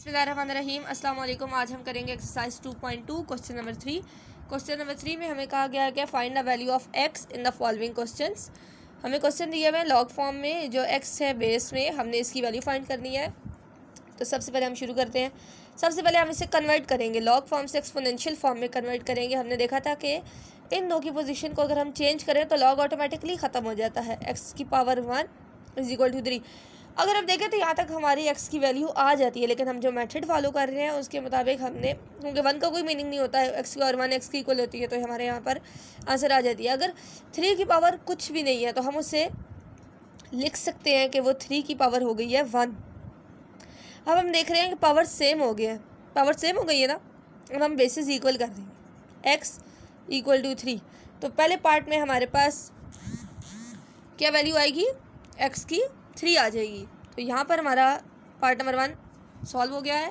बिस्मिल्लाहिर्रहमानिर्रहीम। अस्सलाम वालेकुम। आज हम करेंगे exercise 2.2 question number 3। Question number 3 में हमें कहा गया है कि find the value of x in the following questions. हमें क्वेश्चन दिया हुआ है लॉग फॉर्म में, जो एक्स है बेस में, हमने इसकी वैल्यू फाइंड करनी है। तो सबसे पहले हम शुरू करते हैं। सबसे पहले हम इसे कन्वर्ट करेंगे, लॉग फॉर्म से एक्सपोनेंशियल फॉर्म में कन्वर्ट करेंगे। हमने देखा था कि इन दो की पोजीशन को अगर हम चेंज करें तो लॉग ऑटोमेटिकली ख़त्म हो जाता है। एक्स की पावर 1 इज इक्वल टू 3। अगर हम देखें तो यहाँ तक हमारी एक्स की वैल्यू आ जाती है, लेकिन हम जो मेथड फॉलो कर रहे हैं उसके मुताबिक हमने, क्योंकि 1 का कोई मीनिंग नहीं होता है, एक्स की और 1 एक्स की इक्वल होती है, तो हमारे यहाँ पर आंसर आ जाती है। अगर 3 की पावर कुछ भी नहीं है तो हम उसे लिख सकते हैं कि वो 3 की पावर हो गई है 1। अब हम देख रहे हैं कि पावर सेम हो गया है, पावर सेम हो गई है ना। अब हम बेसिस इक्वल कर देंगे, एक्स इक्वल टू 3। तो पहले पार्ट में हमारे पास क्या वैल्यू आएगी, एक्स की 3 आ जाएगी। तो यहाँ पर हमारा पार्ट नंबर 1 सॉल्व हो गया है।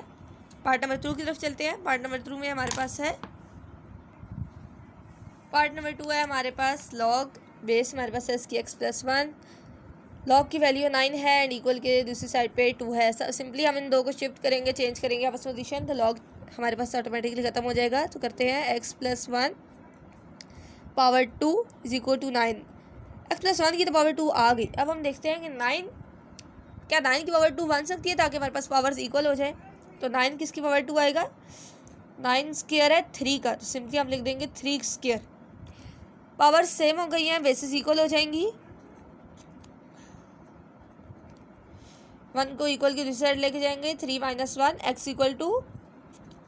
पार्ट नंबर 2 की तरफ चलते हैं। पार्ट नंबर 2 में हमारे पास है, पार्ट नंबर 2 है हमारे पास लॉग बेस, हमारे पास है इसकी एक्स प्लस 1। लॉग की वैल्यू 9 है एंड इक्वल के दूसरी साइड पे 2 है। सिंपली हम इन दो को शिफ्ट करेंगे, चेंज करेंगे आपस में पोजीशन, तो लॉग हमारे पास ऑटोमेटिकली ख़त्म हो जाएगा। तो करते हैं x plus 1 power 2 is equal to 9। X plus 1 की तो पावर 2 आ गई। अब हम देखते हैं कि 9 क्या 9 की पावर 2 बन सकती है, ताकि हमारे पास पावर्स इक्वल हो जाए। तो 9 किसकी पावर 2 आएगा, 9 स्क्वायर है 3 का, तो सिंपली हम लिख देंगे 3 स्क्वायर। पावर सेम हो गई हैं, बेसिस इक्वल हो जाएंगी। 1 को इक्वल की दूसरी साइड लेके जाएंगे, 3 माइनस 1 एक्स इक्वल टू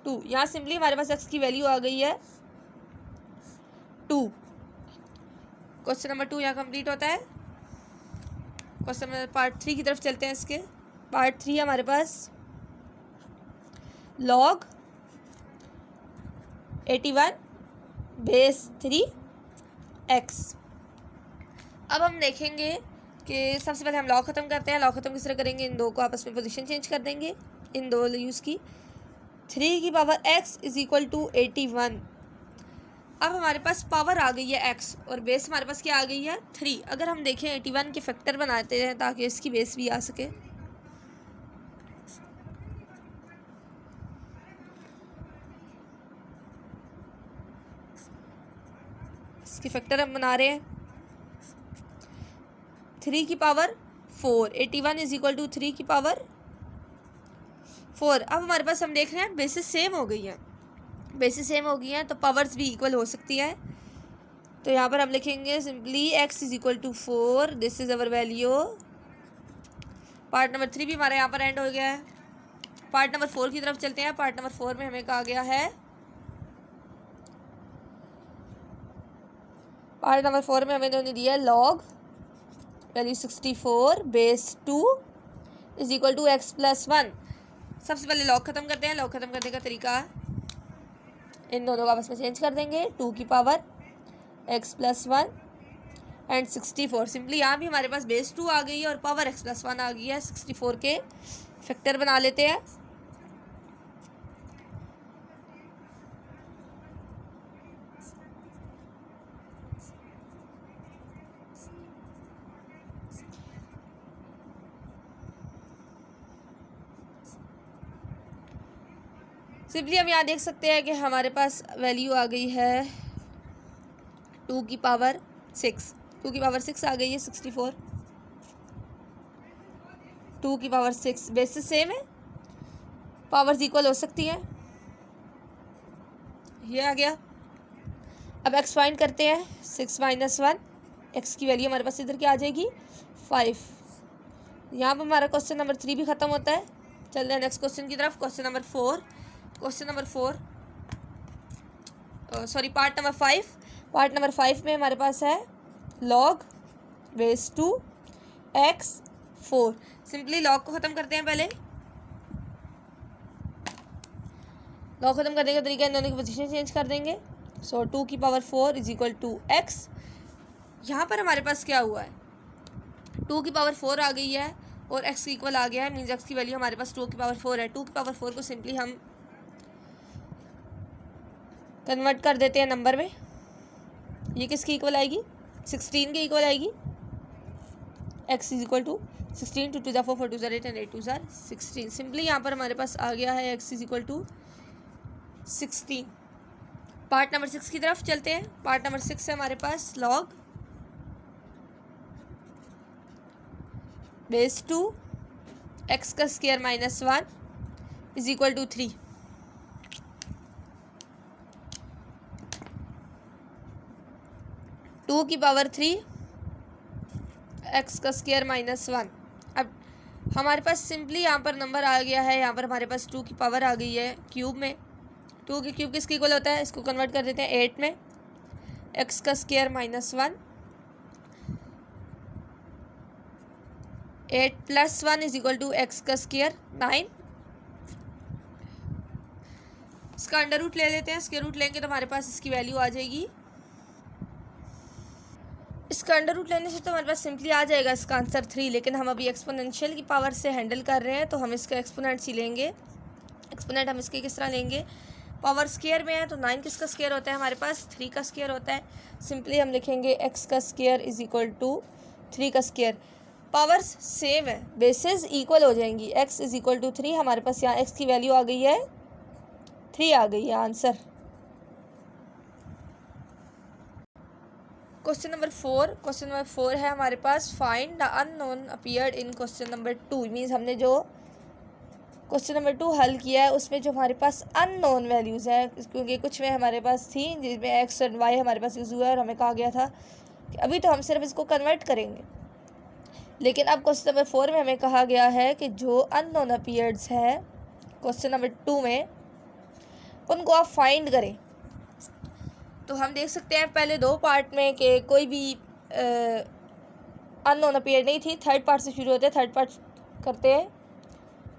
2। यहाँ सिंपली हमारे पास एक्स की वैल्यू आ गई है 2। क्वेश्चन नंबर 2 यहाँ कंप्लीट होता है। क्वेश्चन नंबर पार्ट 3 की तरफ चलते हैं। इसके पार्ट 3 हमारे पास लॉग 81 बेस 3 एक्स। अब हम देखेंगे कि सबसे पहले हम लॉग ख़त्म करते हैं। लॉग ख़त्म किस तरह करेंगे, इन दो को आपस में पोजीशन चेंज कर देंगे, इन दो यूज़ की। 3 की power x is equal to 81। अब हमारे पास पावर आ गई है एक्स और बेस हमारे पास क्या आ गई है 3। अगर हम देखें 81 के फैक्टर बनाते हैं ताकि इसकी बेस भी आ सके। इसके फैक्टर हम बना रहे हैं, 3 की पावर 4, 81 इज इक्वल टू 3 की पावर 4। अब हमारे पास हम देख रहे हैं बेसिस सेम हो गई है, बेसिस सेम हो गई हैं तो पावर्स भी इक्वल हो सकती है। तो यहाँ पर हम लिखेंगे simply x is equal to 4, this is our value. Part number 3 भी हमारा यहाँ पर एंड हो गया है। पार्ट नंबर 4 की तरफ चलते हैं। पार्ट नंबर 4 में हमें कहा गया है, पार्ट नंबर 4 में हमें उन्होंने दिया है log value 64 base 2 is equal to x plus 1। सबसे पहले लॉग ख़त्म करते हैं। लॉग ख़त्म करने का तरीका, इन दोनों का आपस में चेंज कर देंगे, 2 की power x plus 1 and 64। Simply यहाँ भी हमारे पास बेस 2 आ गई है और पावर एक्स प्लस 1 आ गई है। 64 के फैक्टर बना लेते हैं। सिंपली हम यहाँ देख सकते हैं कि हमारे पास वैल्यू आ गई है 2 की पावर 6। 2 की पावर 6 आ गई है 64। 2 की पावर 6 बेसिस सेम है, पावर्स इक्वल हो सकती हैं। ये आ गया। अब एक्स फाइंड करते हैं, 6 माइनस 1 एक्स की वैल्यू हमारे पास इधर क्या आ जाएगी 5। यहाँ पर हमारा क्वेश्चन नंबर 3 भी ख़त्म होता है। चल रहे हैं नेक्स्ट क्वेश्चन की तरफ। Question number 4, question number 4 sorry part number 5। Part number 5 में हमारे पास है log base 2 x 4। Simply log को ख़त्म करते हैं। पहले लॉग ख़त्म करने का तरीका, इन दोनों की पोजीशन चेंज कर देंगे। सो 2 की power 4 is equal to x. यहाँ पर हमारे पास क्या हुआ है, 2 की पावर 4 आ गई है और एक्स इक्वल आ गया है, मीन्स एक्स की वैल्यू हमारे पास 2 की पावर 4 है। 2 की पावर 4 को सिंपली हम कन्वर्ट कर देते हैं नंबर में। ये किसकी इक्वल आएगी, 16 के इक्वल आएगी। x इज इक्वल टू 16, 2 2 ज़ा 4, 4 2 ज़ा 8 एंड 8 2 ज़ा 16। सिंपली यहाँ पर हमारे पास आ गया है x is equal to 16। Part number 6 की तरफ चलते हैं। पार्ट नंबर 6 है हमारे पास लॉग बेस 2 x का square minus 1 is equal to 3। Two की पावर 3 x का स्क्वायर माइनस 1। अब हमारे पास सिंपली यहाँ पर नंबर आ गया है, यहाँ पर हमारे पास 2 की पावर आ गई है क्यूब में। 2 की क्यूब किसके इक्वल होता है, इसको कन्वर्ट कर देते हैं 8 में। x का square minus 1, 8 plus 1 is equal to x का स्क्वायर 9। इसका अंडर रूट ले लेते हैं, स्क्वायर रूट लेंगे तो हमारे पास इसकी वैल्यू आ जाएगी। इसका अंडर रूट लेने से तो हमारे पास सिंपली आ जाएगा इसका आंसर 3, लेकिन हम अभी एक्सपोनेंशियल की पावर से हैंडल कर रहे हैं तो हम इसका एक्सपोनेंट ही लेंगे। एक्सपोनेंट हम इसके किस तरह लेंगे, पावर स्क्वायर में है तो 9 किसका स्क्वायर होता है, हमारे पास 3 का स्क्वायर होता है। सिंपली हम लिखेंगे x का स्क्वायर इज इक्वल टू 3 का स्क्वायर। पावर्स सेम है, बेसिस इक्वल हो जाएंगी। x इज इक्वल टू 3, हमारे पास यहाँ x की वैल्यू आ गई है 3 आ गई है answer. Question number 4। Question number 4 है हमारे पास find the unknown appeared in question number 2। Means हमने जो क्वेश्चन नंबर 2 हल किया है उसमें जो हमारे पास अननोन वैल्यूज़ है, क्योंकि कुछ में हमारे पास थी जिसमें x और y हमारे पास यूज़ हुआ है और हमें कहा गया था कि अभी तो हम सिर्फ इसको कन्वर्ट करेंगे। लेकिन अब क्वेश्चन नंबर 4 में हमें कहा गया है कि जो अननोन अपीयर्ड्स है क्वेश्चन नंबर 2 में उनको आप फाइंड करें। तो हम देख सकते हैं पहले 2 पार्ट में कि कोई भी अननोन अपीयर नहीं थी। थर्ड पार्ट से शुरू होते हैं। थर्ड पार्ट करते हैं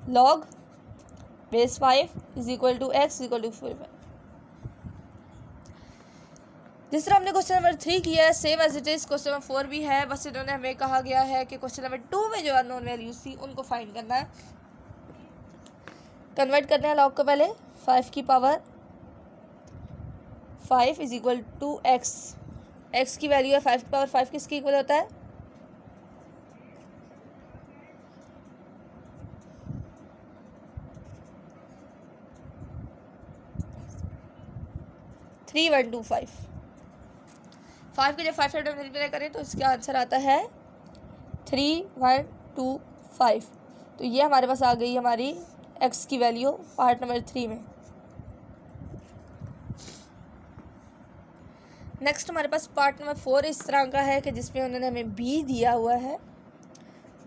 log base 5 is equal to x is equal to 4। जिस तरह हमने क्वेश्चन नंबर 3 किया है same as it is question number 4 भी है, बस इन्होंने हमें कहा गया है कि क्वेश्चन नंबर 2 में जो अननोन वैल्यूज थी उनको फाइंड करना है। कन्वर्ट करना है लॉग को पहले 5 की power 5 is equal to x। x की वैल्यू है 5 की पावर 5 किसके इक्वल होता है, थ्री 1 2 5। 5 के जब 5 से मल्टीप्लाई करें तो इसका आंसर आता है 3 1 2 5। तो ये हमारे पास आ गई हमारी x की वैल्यू पार्ट नंबर 3 में। नेक्स्ट हमारे पास पार्ट नंबर 4 इस तरह का है कि जिसमें उन्होंने हमें b दिया हुआ है,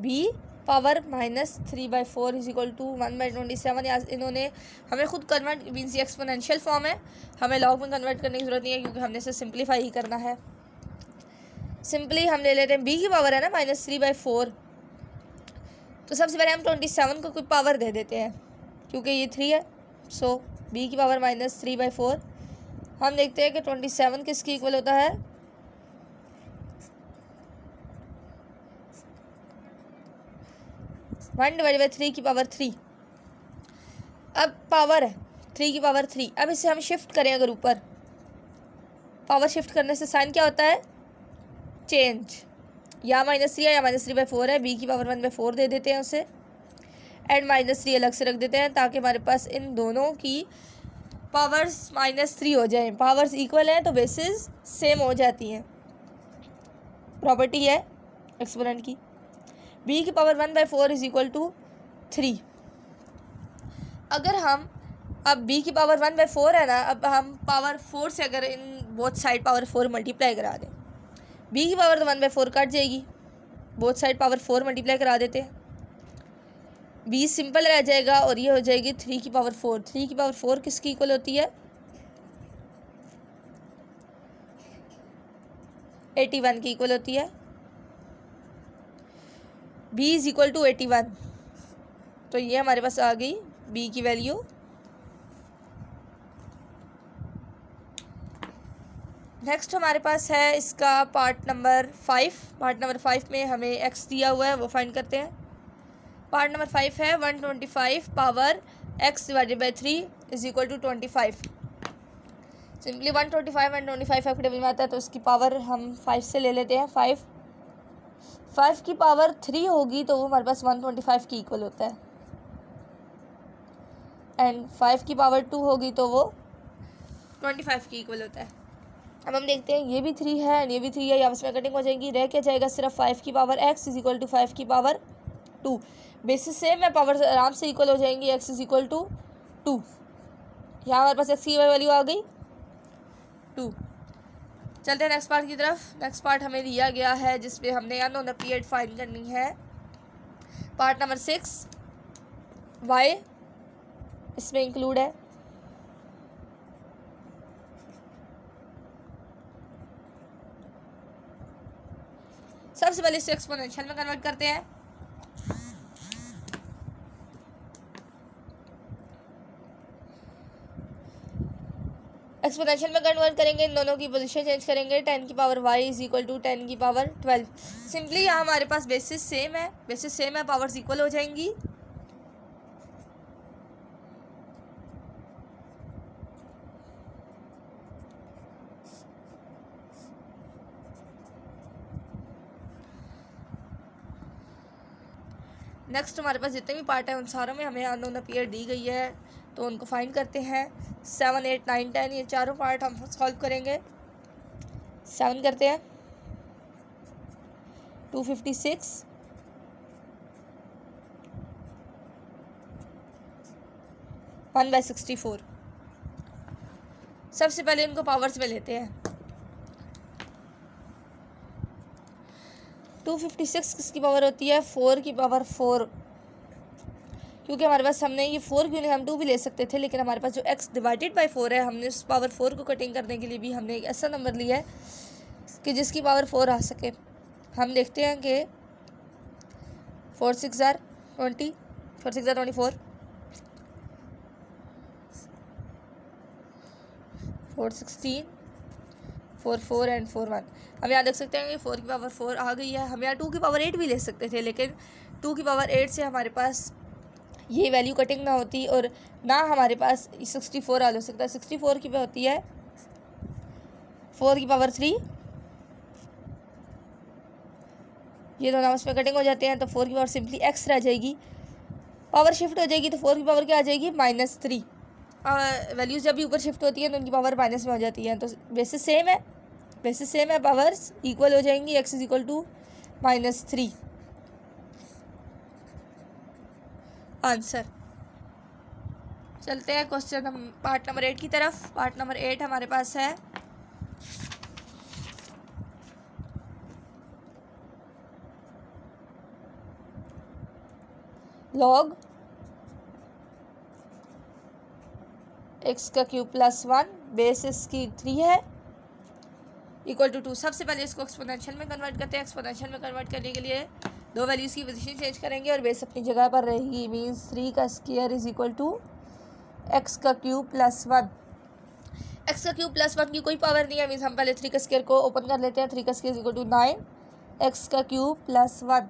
b power minus 3/4 is equal to 1/27। या इन्होंने हमें खुद कन्वर्ट मीन्स ये एक्सपोनेंशियल फॉर्म है, हमें लॉग में कन्वर्ट करने की ज़रूरत नहीं है क्योंकि हमने इसे सिंप्लीफाई ही करना है। सिंपली हम ले लेते हैं b की पावर है ना -3/4, तो सबसे पहले हम 27 को कोई पावर दे देते हैं क्योंकि ये 3 है। सो b की पावर -3/4। हम देखते हैं कि 27 किसके इक्वल होता है, वन डिवाइड बाई 3 की पावर 3। अब पावर है 3 की पावर 3। अब इसे हम शिफ्ट करें अगर ऊपर, पावर शिफ्ट करने से साइन क्या होता है, चेंज। या -3 है या -3/4 है, b की पावर 1/4 दे देते हैं उसे, एंड -3 अलग से रख देते हैं ताकि हमारे पास इन दोनों की पावर्स -3 हो जाए। पावर्स इक्वल हैं तो बेसिस सेम हो जाती हैं, प्रॉपर्टी है एक्सपोनेंट की। b की पावर 1/4 इज इक्वल टू 3। अगर हम अब b की पावर 1/4 है ना, अब हम पावर 4 से अगर in both side power 4 multiply करा दें, b की पावर तो 1/4 कट जाएगी, बोथ साइड पावर 4 मल्टीप्लाई करा देते हैं, b सिंपल रह जाएगा और ये हो जाएगी 3 की पावर 4। 3 की पावर 4 किसकी इक्वल होती है, 81 की इक्वल होती है। b इज इक्वल टू 81, तो ये हमारे पास आ गई b की वैल्यू। नेक्स्ट हमारे पास है इसका पार्ट नंबर 5। पार्ट नंबर 5 में हमें x दिया हुआ है, वो फाइंड करते हैं। पार्ट नंबर 5 है 125 power x divided by 3 is equal to 25। Simply 125 125 के टेबल में आता है तो इसकी पावर हम 5 से ले लेते हैं। 5 5 की पावर 3 होगी तो वो हमारे पास 125 की इक्वल होता है, एंड 5 की पावर 2 होगी तो वो 25 की इक्वल होता है। अब हम देखते हैं ये भी 3 है एंड ये भी 3 है, आपस में कटिंग हो जाएंगी, रह क्या जाएगा सिर्फ 5 की power x is equal to 5 की पावर 2। बेसिस सेम है, पावर आराम से इक्वल हो जाएंगी, x इज इक्वल टू 2। यहाँ हमारे पास x की वैल्यू आ गई 2। चलते हैं नेक्स्ट पार्ट की तरफ। नेक्स्ट पार्ट हमें दिया गया है जिसमें हमने अननोन पीरियड फाइंड करनी है। पार्ट नंबर 6 y इसमें इंक्लूड है। सबसे पहले इसे एक्सपोनेंशियल में कन्वर्ट करते हैं। एक्सपोनेंशियल में कन्वर्ट करेंगे, इन दोनों की पोजीशन चेंज करेंगे। 10 की power y is equal to 10 की पावर 12। सिंपली यहाँ हमारे पास बेसिस सेम है, पावर्स इक्वल हो जाएंगी। नेक्स्ट हमारे पास जितने भी पार्ट हैं उन सारों में हमें अननोन पीरियड दी गई है, तो उनको फाइंड करते हैं। 7, 8, 9, 10 ये चारों पार्ट हम सॉल्व करेंगे। 7 करते हैं, 256, 1/64। सबसे पहले इनको पावर्स में लेते हैं। 256 किसकी पावर होती है? 4 की पावर 4। क्योंकि हमारे पास हमने ये 4 क्यों नहीं, हम 2 भी ले सकते थे, लेकिन हमारे पास जो x डिवाइडेड बाय 4 है, हमने उस पावर 4 को कटिंग करने के लिए भी हमने एक ऐसा नंबर लिया है कि जिसकी पावर 4 आ सके। हम देखते हैं कि 4 6 are 20, 4 6 are 24, 4 16, 4 4 एंड 4 1। हम यहाँ देख सकते हैं कि 4 की पावर 4 आ गई है। हम यहाँ 2 की पावर 8 भी ले सकते थे, लेकिन 2 की पावर 8 से हमारे पास ये वैल्यू कटिंग ना होती और ना हमारे पास 64 आ हो सकता है। 64 की होती है 4 की पावर 3, ये दोनों आपस में कटिंग हो जाते हैं, तो 4 की पावर सिंपली x रह जाएगी। पावर शिफ्ट हो जाएगी तो 4 की पावर क्या आ जाएगी? -3। वैल्यूज जब भी ऊपर शिफ्ट होती है तो उनकी पावर माइनस में हो जाती है। तो बेसिस सेम है, पावर्स इक्वल हो जाएंगी, x is equal to -3 answer. चलते हैं क्वेश्चन पार्ट नंबर 8 की तरफ। पार्ट नंबर 8 हमारे पास है log x का क्यूब +1 बेस इसकी 3 है इक्वल टू 2। सबसे पहले इसको एक्सपोनेंशियल में कन्वर्ट करते हैं। एक्सपोनेंशियल में कन्वर्ट करने के लिए दो वैल्यूज़ की पोजीशन चेंज करेंगे और बेस अपनी जगह पर रहेगी। मीन्स 3 का square is equal to x का क्यूब +1। x का क्यूब +1 की कोई पावर नहीं है, मीन्स हम पहले 3 का स्क्वायर को ओपन कर लेते हैं। 3 का square is equal to 9, x का क्यूब +1।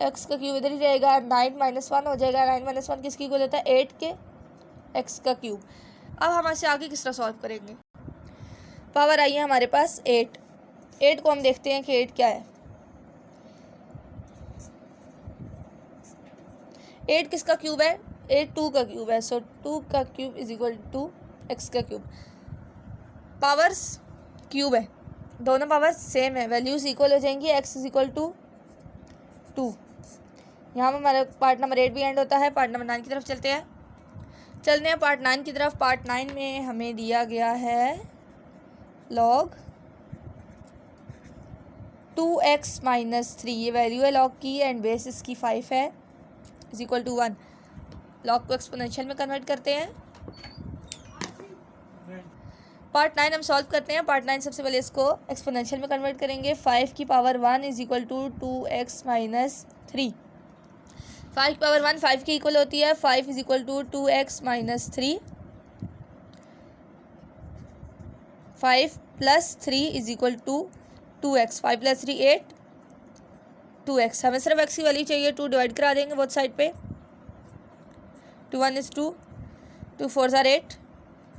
x का क्यूब इधर ही रहेगा, 9 - 1 हो जाएगा। 9 - 1 किसकी इक्वल होता है? 8 के x का क्यूब। अब हम ऐसे आगे किस तरह सॉल्व करेंगे? पावर आई है हमारे पास 8 को हम देखते हैं कि 8 क्या है। 8 किसका क्यूब है? 8 2 का क्यूब है। सो 2 का cube is equal to x का क्यूब। पावर्स क्यूब है, दोनों पावर्स सेम है, वैल्यूज इक्वल हो जाएंगी। x is equal to 2। यहाँ पर हमारा पार्ट नंबर 8 भी एंड होता है। पार्ट नंबर 9 की तरफ चलते हैं पार्ट 9 की तरफ। पार्ट 9 में हमें दिया गया है log 2x - 3, ये वैल्यू है log की एंड बेस इसकी 5 है इज इक्वल टू 1। log को एक्सपोनेंशियल में कन्वर्ट करते हैं। पार्ट 9 हम सॉल्व करते हैं। पार्ट 9 सबसे पहले इसको एक्सपोनेंशियल में कन्वर्ट करेंगे। 5 की power 1 is equal to 2x - 3। 5 की पावर 1 5 की इक्वल होती है। 5 is equal to 2x - 3। 5 + 3 is equal to 2x। 5 + 3 8, 2x। हमें सिर्फ x की वैल्यू चाहिए, 2 डिवाइड करा देंगे बोथ साइड पे। 2 1 is 2, 2 4 are 8।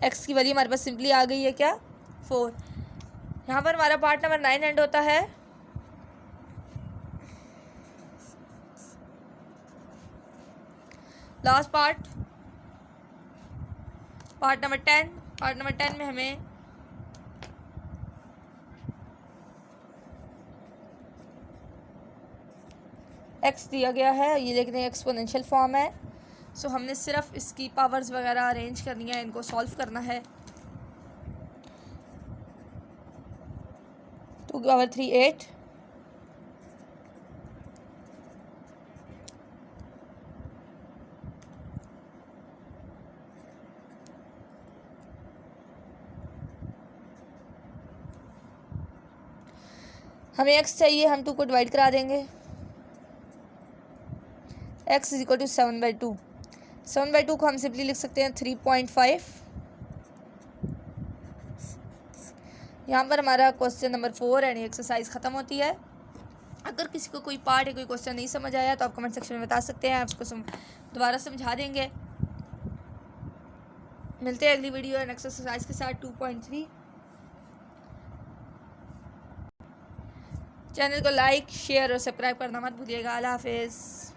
x की वैल्यू हमारे पास सिंपली आ गई है क्या? 4। यहाँ पर हमारा पार्ट नंबर 9 एंड होता है। Last part number 10। Part number 10 में हमें एक्स दिया गया है, ये देखते हैं एक्सपोनेंशियल फॉर्म है। सो हमने सिर्फ इसकी पावर्स वगैरह अरेंज करनी है, इनको सॉल्व करना है। 2 की पावर 3 8, हमें x चाहिए, हम 2 को डिवाइड करा देंगे। x is equal to 7/2। 7/2 को हम सिंपली लिख सकते हैं 3.5। यहाँ पर हमारा क्वेश्चन नंबर 4 यानी एक्सरसाइज ख़त्म होती है। अगर किसी को कोई पार्ट या कोई क्वेश्चन नहीं समझ आया तो आप कमेंट सेक्शन में बता सकते हैं, आप उसको दोबारा समझा देंगे। मिलते हैं अगली वीडियो एंड एक्सरसाइज के साथ 2.3। चैनल को लाइक शेयर और सब्सक्राइब करना मत भूलिएगा। अल्लाह हाफिज़।